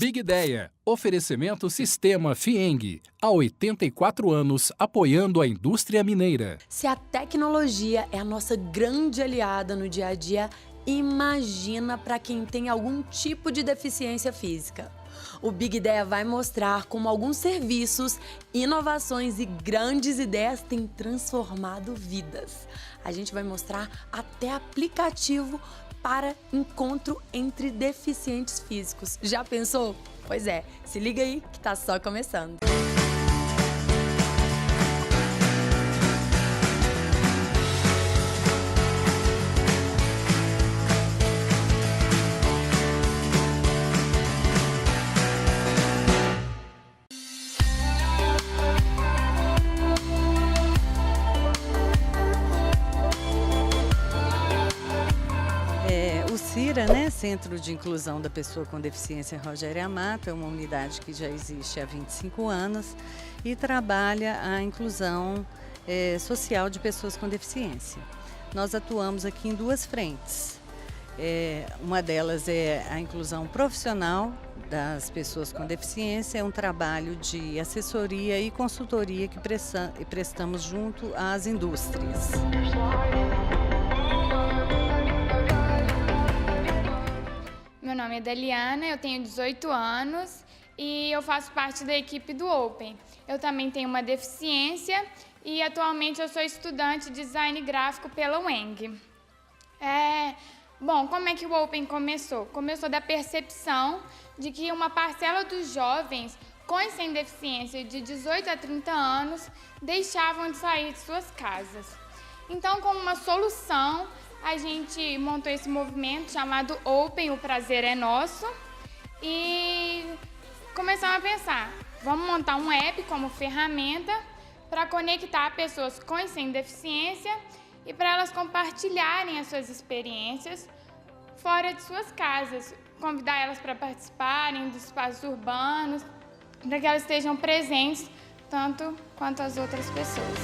Big Ideia. Oferecimento Sistema Fieng. Há 84 anos apoiando a indústria mineira. Se a tecnologia é a nossa grande aliada no dia a dia, imagina para quem tem algum tipo de deficiência física. O Big Ideia vai mostrar como alguns serviços, inovações e grandes ideias têm transformado vidas. A gente vai mostrar até aplicativo para encontro entre deficientes físicos. Já pensou? Pois é, se liga aí que tá só começando. O CIRA, né, Centro de Inclusão da Pessoa com Deficiência Rogério Amato, é uma unidade que já existe há 25 anos e trabalha a inclusão social de pessoas com deficiência. Nós atuamos aqui em duas frentes. Uma delas é a inclusão profissional das pessoas com deficiência, é um trabalho de assessoria e consultoria que prestamos junto às indústrias. Meu nome é Daliana, eu tenho 18 anos e eu faço parte da equipe do Open. Eu também tenho uma deficiência e atualmente eu sou estudante de design gráfico pela UENG. Bom, como é que o Open começou? Começou da percepção de que uma parcela dos jovens com e sem deficiência de 18 a 30 anos deixavam de sair de suas casas. Então, como uma solução, a gente montou esse movimento chamado Open, o prazer é nosso, e começamos a pensar, vamos montar um app como ferramenta para conectar pessoas com e sem deficiência e para elas compartilharem as suas experiências fora de suas casas, convidar elas para participarem dos espaços urbanos, para que elas estejam presentes tanto quanto as outras pessoas.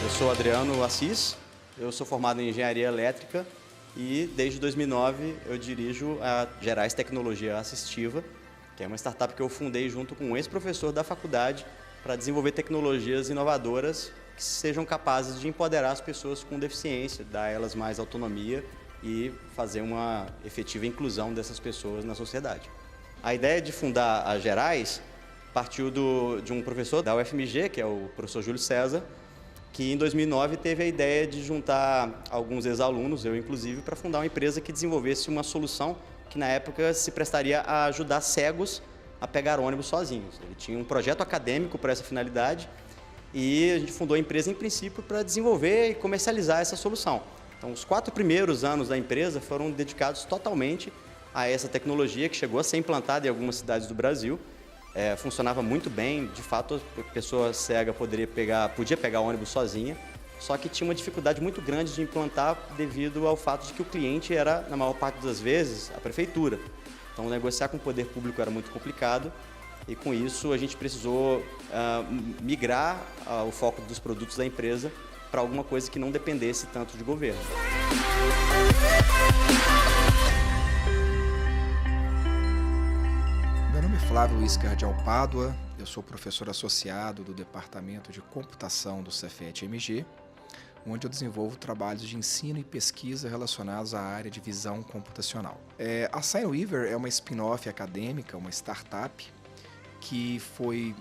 Eu sou Adriano Assis, eu sou formado em Engenharia Elétrica e desde 2009 eu dirijo a Gerais Tecnologia Assistiva, que é uma startup que eu fundei junto com um ex-professor da faculdade para desenvolver tecnologias inovadoras que sejam capazes de empoderar as pessoas com deficiência, dar a elas mais autonomia e fazer uma efetiva inclusão dessas pessoas na sociedade. A ideia de fundar a Gerais partiu de um professor da UFMG, que é o professor Júlio César, que em 2009 teve a ideia de juntar alguns ex-alunos, eu inclusive, para fundar uma empresa que desenvolvesse uma solução que na época se prestaria a ajudar cegos a pegar ônibus sozinhos. Ele tinha um projeto acadêmico para essa finalidade e a gente fundou a empresa em princípio para desenvolver e comercializar essa solução. Então, os 4 primeiros anos da empresa foram dedicados totalmente a essa tecnologia que chegou a ser implantada em algumas cidades do Brasil. Funcionava muito bem, de fato a pessoa cega podia pegar ônibus sozinha, só que tinha uma dificuldade muito grande de implantar devido ao fato de que o cliente era, na maior parte das vezes, a prefeitura. Então negociar com o poder público era muito complicado e com isso a gente precisou migrar o foco dos produtos da empresa para alguma coisa que não dependesse tanto de governo. Meu nome é Flávio Luiz Cardial Pádua, eu sou professor associado do Departamento de Computação do Cefet-MG, onde eu desenvolvo trabalhos de ensino e pesquisa relacionados à área de visão computacional. A SignWeaver é uma spin-off acadêmica, uma startup, que foi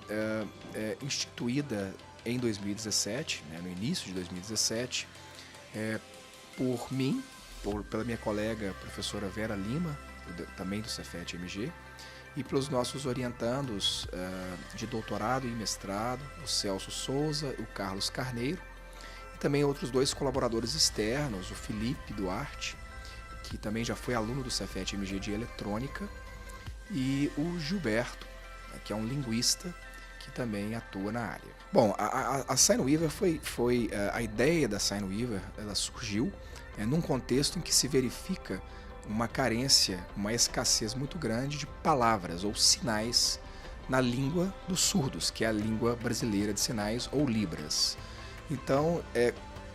instituída em 2017, no início de 2017, por mim, pela minha colega professora Vera Lima, também do Cefet-MG, e pelos nossos orientandos de doutorado e mestrado, o Celso Souza e o Carlos Carneiro, e também outros 2 colaboradores externos, o Felipe Duarte, que também já foi aluno do Cefet-MG de Eletrônica, e o Gilberto, que é um linguista que também atua na área. Bom, a SignWeaver a ideia da SignWeaver, ela surgiu num contexto em que se verifica uma carência, uma escassez muito grande de palavras ou sinais na língua dos surdos, que é a língua brasileira de sinais ou Libras. Então,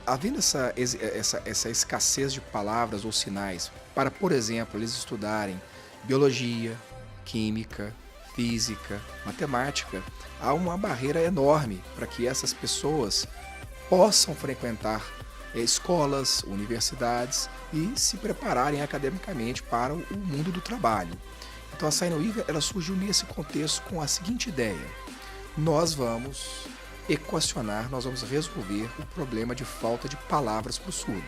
havendo essa escassez de palavras ou sinais para, por exemplo, eles estudarem biologia, química, física, matemática, há uma barreira enorme para que essas pessoas possam frequentar escolas, universidades e se prepararem academicamente para o mundo do trabalho. Então a Sign Weaver, ela surgiu nesse contexto com a seguinte ideia: nós vamos equacionar, nós vamos resolver o problema de falta de palavras para os surdos.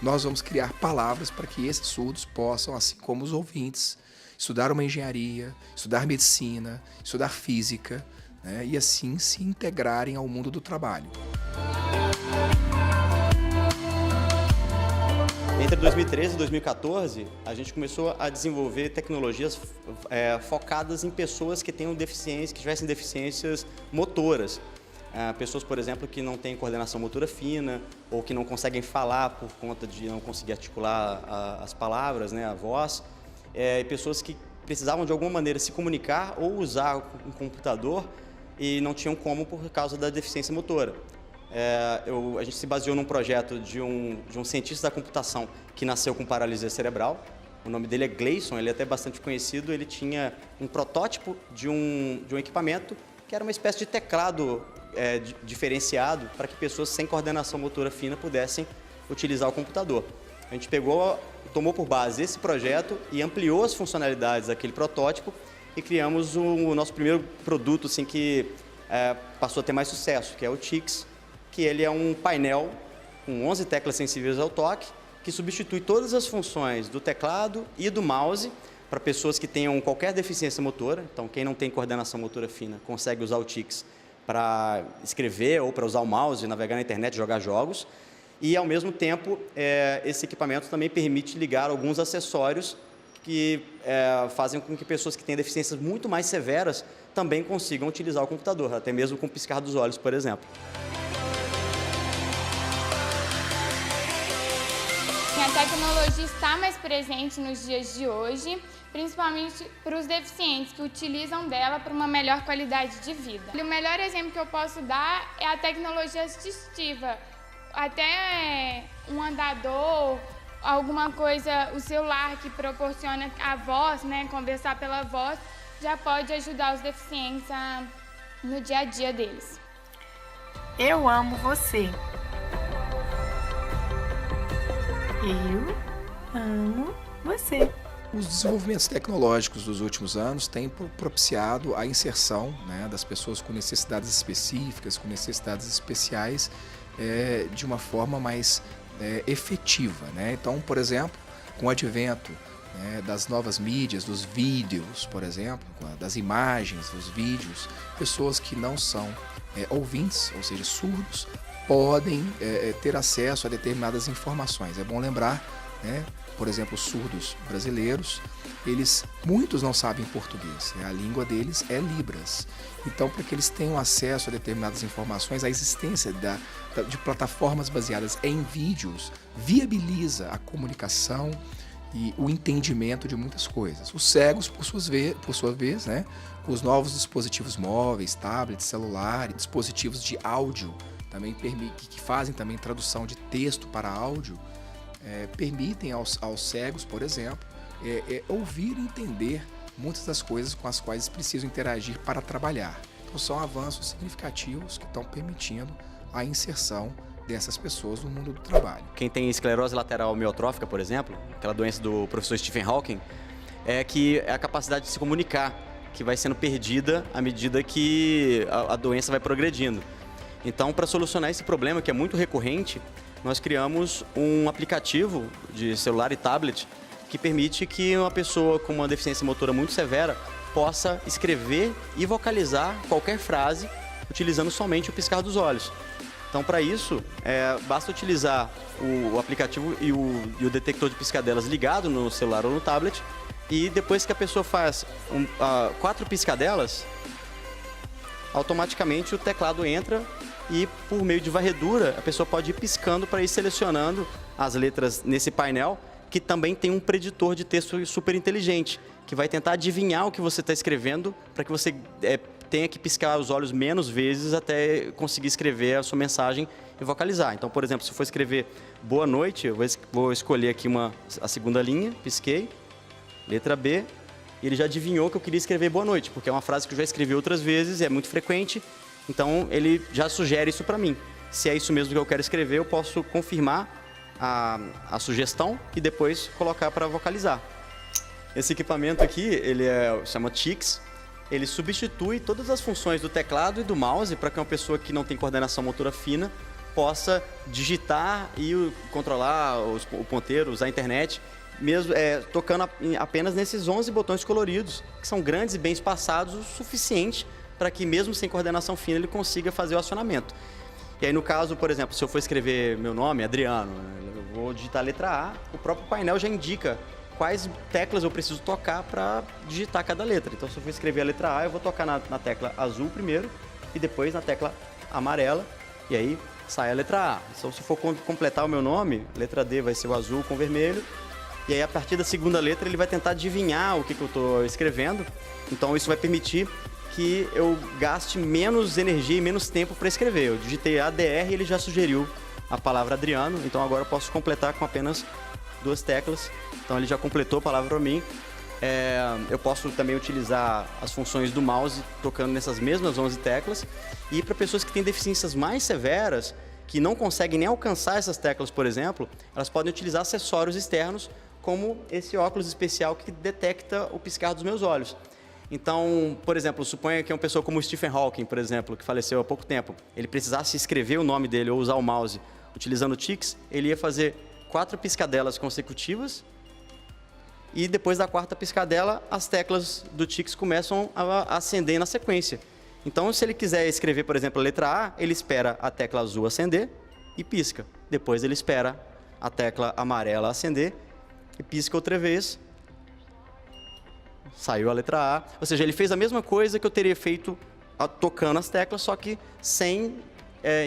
Nós vamos criar palavras para que esses surdos possam, assim como os ouvintes, estudar uma engenharia, estudar medicina, estudar física, né, e assim se integrarem ao mundo do trabalho. Entre 2013 e 2014, a gente começou a desenvolver tecnologias focadas em pessoas que tenham deficiências, que tivessem deficiências motoras. Pessoas, por exemplo, que não têm coordenação motora fina ou que não conseguem falar por conta de não conseguir articular as palavras, né, a voz. Pessoas que precisavam de alguma maneira se comunicar ou usar um computador e não tinham como por causa da deficiência motora. A gente se baseou num projeto de um cientista da computação que nasceu com paralisia cerebral. O nome dele é Gleison, ele é até bastante conhecido. Ele tinha um protótipo de um equipamento que era uma espécie de teclado diferenciado para que pessoas sem coordenação motora fina pudessem utilizar o computador. A gente tomou por base esse projeto e ampliou as funcionalidades daquele protótipo e criamos o nosso primeiro produto assim, que passou a ter mais sucesso, que é o TICS, que ele é um painel com 11 teclas sensíveis ao toque, que substitui todas as funções do teclado e do mouse para pessoas que tenham qualquer deficiência motora. Então, quem não tem coordenação motora fina consegue usar o TICS para escrever ou para usar o mouse, navegar na internet, jogar jogos. E, ao mesmo tempo, esse equipamento também permite ligar alguns acessórios que fazem com que pessoas que têm deficiências muito mais severas também consigam utilizar o computador, até mesmo com piscar dos olhos, por exemplo. A tecnologia está mais presente nos dias de hoje, principalmente para os deficientes que utilizam dela para uma melhor qualidade de vida. O melhor exemplo que eu posso dar é a tecnologia assistiva. Até um andador, alguma coisa, o celular que proporciona a voz, né, conversar pela voz, já pode ajudar os deficientes no dia a dia deles. Eu amo você. Eu amo você. Os desenvolvimentos tecnológicos dos últimos anos têm propiciado a inserção, né, das pessoas com necessidades específicas, com necessidades especiais, de uma forma mais efetiva, né? Então, por exemplo, com o advento, né, das novas mídias, dos vídeos, por exemplo, das imagens, dos vídeos, pessoas que não são ouvintes, ou seja, surdos, podem ter acesso a determinadas informações. É bom lembrar, né, por exemplo, os surdos brasileiros, muitos não sabem português, né? A língua deles é Libras. Então, para que eles tenham acesso a determinadas informações, a existência de plataformas baseadas em vídeos viabiliza a comunicação e o entendimento de muitas coisas. Os cegos, por sua vez, né, os novos dispositivos móveis, tablets, celulares, dispositivos de áudio, também que fazem também tradução de texto para áudio, permitem aos cegos, por exemplo, ouvir e entender muitas das coisas com as quais precisam interagir para trabalhar. Então são avanços significativos que estão permitindo a inserção dessas pessoas no mundo do trabalho. Quem tem esclerose lateral amiotrófica, por exemplo, aquela doença do professor Stephen Hawking, é a capacidade de se comunicar, que vai sendo perdida à medida que a doença vai progredindo. Então, para solucionar esse problema, que é muito recorrente, nós criamos um aplicativo de celular e tablet que permite que uma pessoa com uma deficiência motora muito severa possa escrever e vocalizar qualquer frase utilizando somente o piscar dos olhos. Então, para isso, basta utilizar o aplicativo e o detector de piscadelas ligado no celular ou no tablet, e depois que a pessoa faz 4 piscadelas, automaticamente o teclado entra e, por meio de varredura, a pessoa pode ir piscando para ir selecionando as letras nesse painel, que também tem um preditor de texto super inteligente, que vai tentar adivinhar o que você está escrevendo para que você tenha que piscar os olhos menos vezes até conseguir escrever a sua mensagem e vocalizar. Então, por exemplo, se eu for escrever boa noite, eu vou escolher aqui a segunda linha, pisquei, letra B, e ele já adivinhou que eu queria escrever boa noite, porque é uma frase que eu já escrevi outras vezes, é muito frequente, então ele já sugere isso para mim. Se é isso mesmo que eu quero escrever, eu posso confirmar a sugestão e depois colocar para vocalizar. Esse equipamento aqui, ele chama Tix. Ele substitui todas as funções do teclado e do mouse para que uma pessoa que não tem coordenação motora fina possa digitar e controlar o ponteiro, usar a internet, mesmo tocando apenas nesses 11 botões coloridos, que são grandes e bem espaçados, o suficiente para que mesmo sem coordenação fina ele consiga fazer o acionamento. E aí no caso, por exemplo, se eu for escrever meu nome, Adriano, eu vou digitar a letra A, o próprio painel já indica quais teclas eu preciso tocar para digitar cada letra. Então, se eu for escrever a letra A, eu vou tocar na tecla azul primeiro e depois na tecla amarela, e aí sai a letra A. Então, se for completar o meu nome, letra D vai ser o azul com vermelho, e aí a partir da segunda letra ele vai tentar adivinhar o que eu estou escrevendo. Então, isso vai permitir que eu gaste menos energia e menos tempo para escrever. Eu digitei ADR e ele já sugeriu a palavra Adriano, então agora eu posso completar com apenas 2 teclas. Então ele já completou a palavra para mim. Eu posso também utilizar as funções do mouse tocando nessas mesmas 11 teclas. E para pessoas que têm deficiências mais severas, que não conseguem nem alcançar essas teclas, por exemplo, elas podem utilizar acessórios externos, como esse óculos especial que detecta o piscar dos meus olhos. Então, por exemplo, suponha que uma pessoa como o Stephen Hawking, por exemplo, que faleceu há pouco tempo, ele precisasse escrever o nome dele ou usar o mouse utilizando o Tix, ele ia fazer 4 piscadelas consecutivas e depois da 4ª piscadela, as teclas do Tix começam a acender na sequência. Então, se ele quiser escrever, por exemplo, a letra A, ele espera a tecla azul acender e pisca. Depois ele espera a tecla amarela acender e pisca outra vez. Saiu a letra A. Ou seja, ele fez a mesma coisa que eu teria feito tocando as teclas, só que sem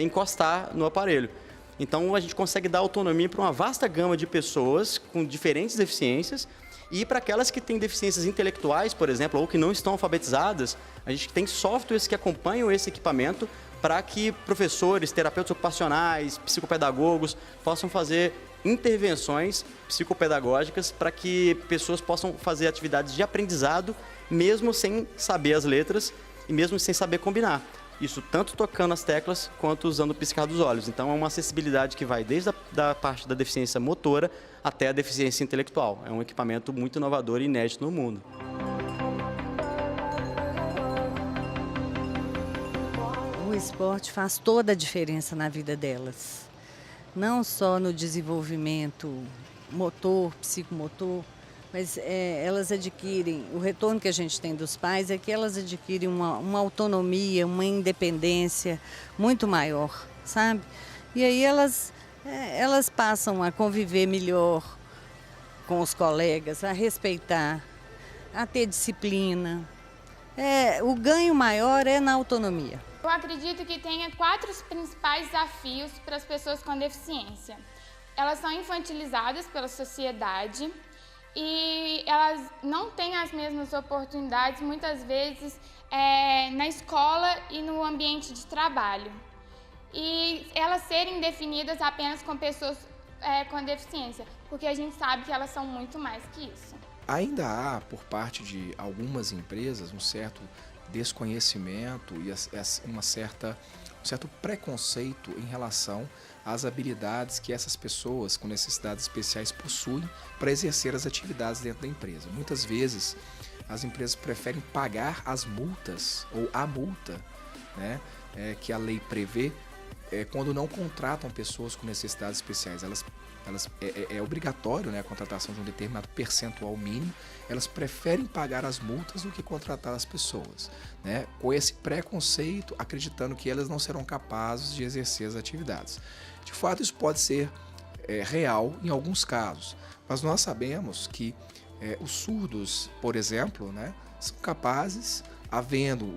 encostar no aparelho. Então, a gente consegue dar autonomia para uma vasta gama de pessoas com diferentes deficiências e para aquelas que têm deficiências intelectuais, por exemplo, ou que não estão alfabetizadas, a gente tem softwares que acompanham esse equipamento para que professores, terapeutas ocupacionais, psicopedagogos possam fazer intervenções psicopedagógicas para que pessoas possam fazer atividades de aprendizado mesmo sem saber as letras e mesmo sem saber combinar. Isso tanto tocando as teclas quanto usando o piscar dos olhos. Então é uma acessibilidade que vai desde a parte da deficiência motora até a deficiência intelectual. É um equipamento muito inovador e inédito no mundo. O esporte faz toda a diferença na vida delas. Não só no desenvolvimento motor, psicomotor, mas elas adquirem, o retorno que a gente tem dos pais é que elas adquirem uma autonomia, uma independência muito maior, sabe? E aí elas passam a conviver melhor com os colegas, a respeitar, a ter disciplina. O ganho maior é na autonomia. Eu acredito que tenha 4 principais desafios para as pessoas com deficiência. Elas são infantilizadas pela sociedade e elas não têm as mesmas oportunidades, muitas vezes, na escola e no ambiente de trabalho. E elas serem definidas apenas com pessoas com deficiência, porque a gente sabe que elas são muito mais que isso. Ainda há, por parte de algumas empresas, um certo desconhecimento e um certo preconceito em relação às habilidades que essas pessoas com necessidades especiais possuem para exercer as atividades dentro da empresa. Muitas vezes as empresas preferem pagar as multas ou a multa, né, que a lei prevê quando não contratam pessoas com necessidades especiais. É obrigatório, né, a contratação de um determinado percentual mínimo. Elas preferem pagar as multas do que contratar as pessoas, né, com esse preconceito, acreditando que elas não serão capazes de exercer as atividades. De fato, isso pode ser real em alguns casos, mas nós sabemos que os surdos, por exemplo, né, são capazes, havendo,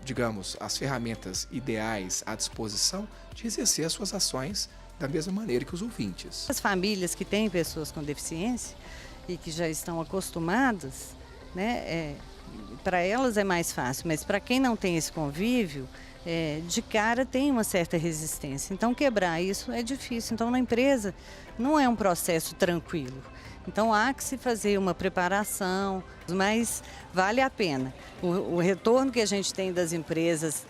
digamos, as ferramentas ideais à disposição, de exercer as suas ações da mesma maneira que os ouvintes. As famílias que têm pessoas com deficiência e que já estão acostumadas, né, para elas é mais fácil, mas para quem não tem esse convívio, de cara tem uma certa resistência. Então, quebrar isso é difícil. Então, na empresa, não é um processo tranquilo. Então, há que se fazer uma preparação, mas vale a pena. O retorno que a gente tem das empresas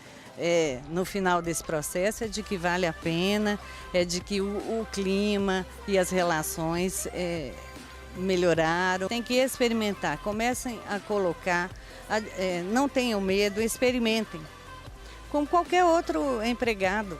no final desse processo é de que vale a pena, é de que o clima e as relações melhoraram. Tem que experimentar, comecem a colocar, não tenham medo, experimentem. Como qualquer outro empregado,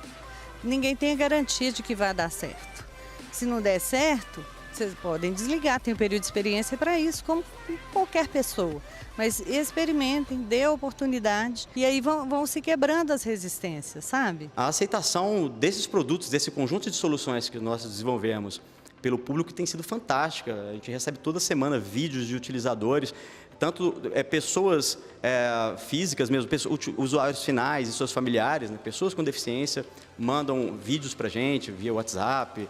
ninguém tem a garantia de que vai dar certo. Se não der certo, vocês podem desligar, tem um período de experiência para isso, como qualquer pessoa. Mas experimentem, dê a oportunidade e aí vão se quebrando as resistências, sabe? A aceitação desses produtos, desse conjunto de soluções que nós desenvolvemos pelo público tem sido fantástica. A gente recebe toda semana vídeos de utilizadores, tanto pessoas físicas mesmo, usuários finais e seus familiares, né? Pessoas com deficiência, mandam vídeos para a gente via WhatsApp,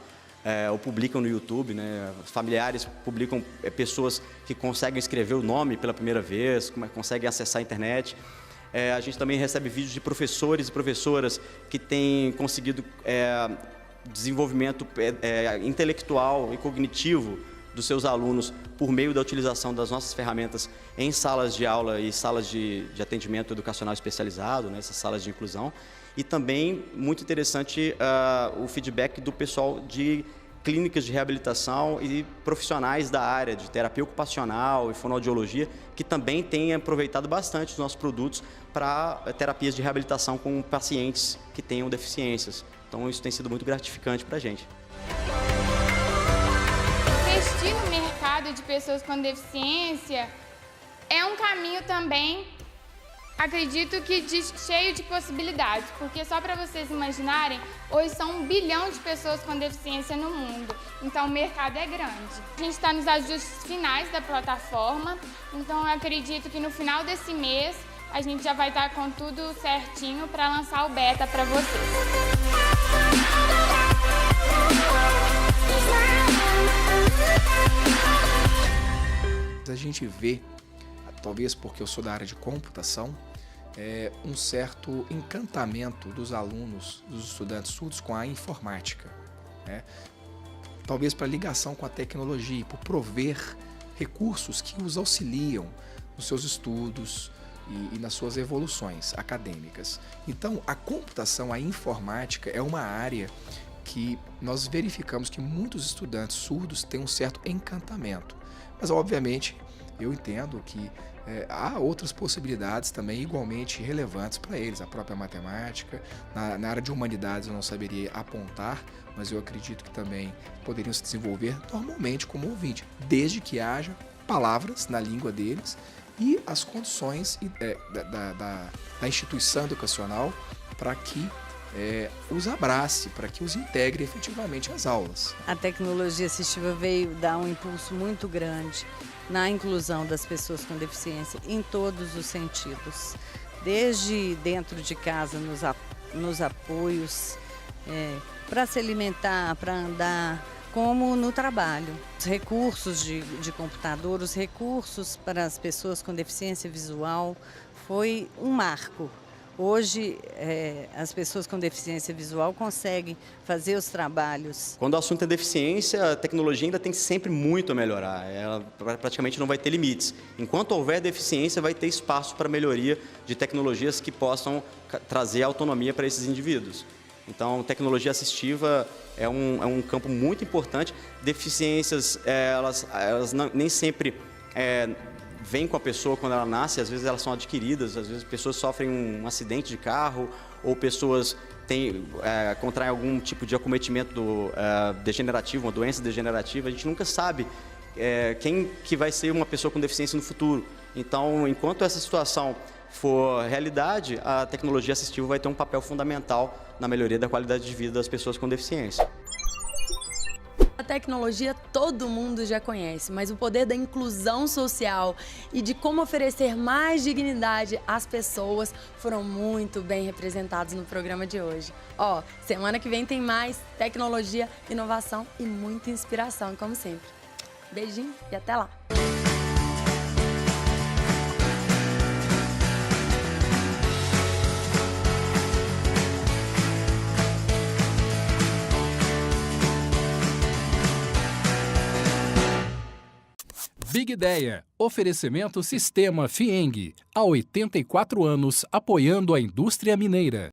ou publicam no YouTube, né? Familiares publicam pessoas que conseguem escrever o nome pela primeira vez, conseguem acessar a internet. A gente também recebe vídeos de professores e professoras que têm conseguido desenvolvimento intelectual e cognitivo dos seus alunos por meio da utilização das nossas ferramentas em salas de aula e salas de atendimento educacional especializado, né, essas salas de inclusão. E também, muito interessante, o feedback do pessoal de clínicas de reabilitação e profissionais da área de terapia ocupacional e fonoaudiologia, que também têm aproveitado bastante os nossos produtos para terapias de reabilitação com pacientes que tenham deficiências. Então, isso tem sido muito gratificante para a gente. Investir no mercado de pessoas com deficiência é um caminho também, acredito que cheio de possibilidades, porque só para vocês imaginarem, hoje são 1 bilhão de pessoas com deficiência no mundo, então o mercado é grande. A gente está nos ajustes finais da plataforma, então eu acredito que no final desse mês a gente já vai estar com tudo certinho para lançar o beta para vocês. A gente vê, talvez porque eu sou da área de computação, um certo encantamento dos alunos, dos estudantes surdos com a informática, né? Talvez para ligação com a tecnologia, por prover recursos que os auxiliam nos seus estudos e nas suas evoluções acadêmicas. Então, a computação, a informática é uma área que nós verificamos que muitos estudantes surdos têm um certo encantamento. Mas, obviamente, eu entendo que há outras possibilidades também igualmente relevantes para eles. A própria matemática, na área de humanidades eu não saberia apontar, mas eu acredito que também poderiam se desenvolver normalmente como ouvinte, desde que haja palavras na língua deles e as condições da instituição educacional para que os abrace, para que os integre efetivamente às aulas. A tecnologia assistiva veio dar um impulso muito grande na inclusão das pessoas com deficiência em todos os sentidos, desde dentro de casa, nos apoios, para se alimentar, para andar, como no trabalho. Os recursos de computador, os recursos para as pessoas com deficiência visual foi um marco. Hoje, as pessoas com deficiência visual conseguem fazer os trabalhos. Quando o assunto é deficiência, a tecnologia ainda tem sempre muito a melhorar. Ela praticamente não vai ter limites. Enquanto houver deficiência, vai ter espaço para melhoria de tecnologias que possam trazer autonomia para esses indivíduos. Então, tecnologia assistiva é um campo muito importante. Deficiências, elas nem sempre vêm com a pessoa quando ela nasce, às vezes elas são adquiridas, às vezes pessoas sofrem um acidente de carro ou pessoas contraem algum tipo de acometimento degenerativo, uma doença degenerativa. A gente nunca sabe quem que vai ser uma pessoa com deficiência no futuro. Então, enquanto essa situação for realidade, a tecnologia assistiva vai ter um papel fundamental na melhoria da qualidade de vida das pessoas com deficiência. A tecnologia todo mundo já conhece, mas o poder da inclusão social e de como oferecer mais dignidade às pessoas foram muito bem representados no programa de hoje. Semana que vem tem mais tecnologia, inovação e muita inspiração, como sempre. Beijinho e até lá! Big Ideia. Oferecimento Sistema FIENG. Há 84 anos apoiando a indústria mineira.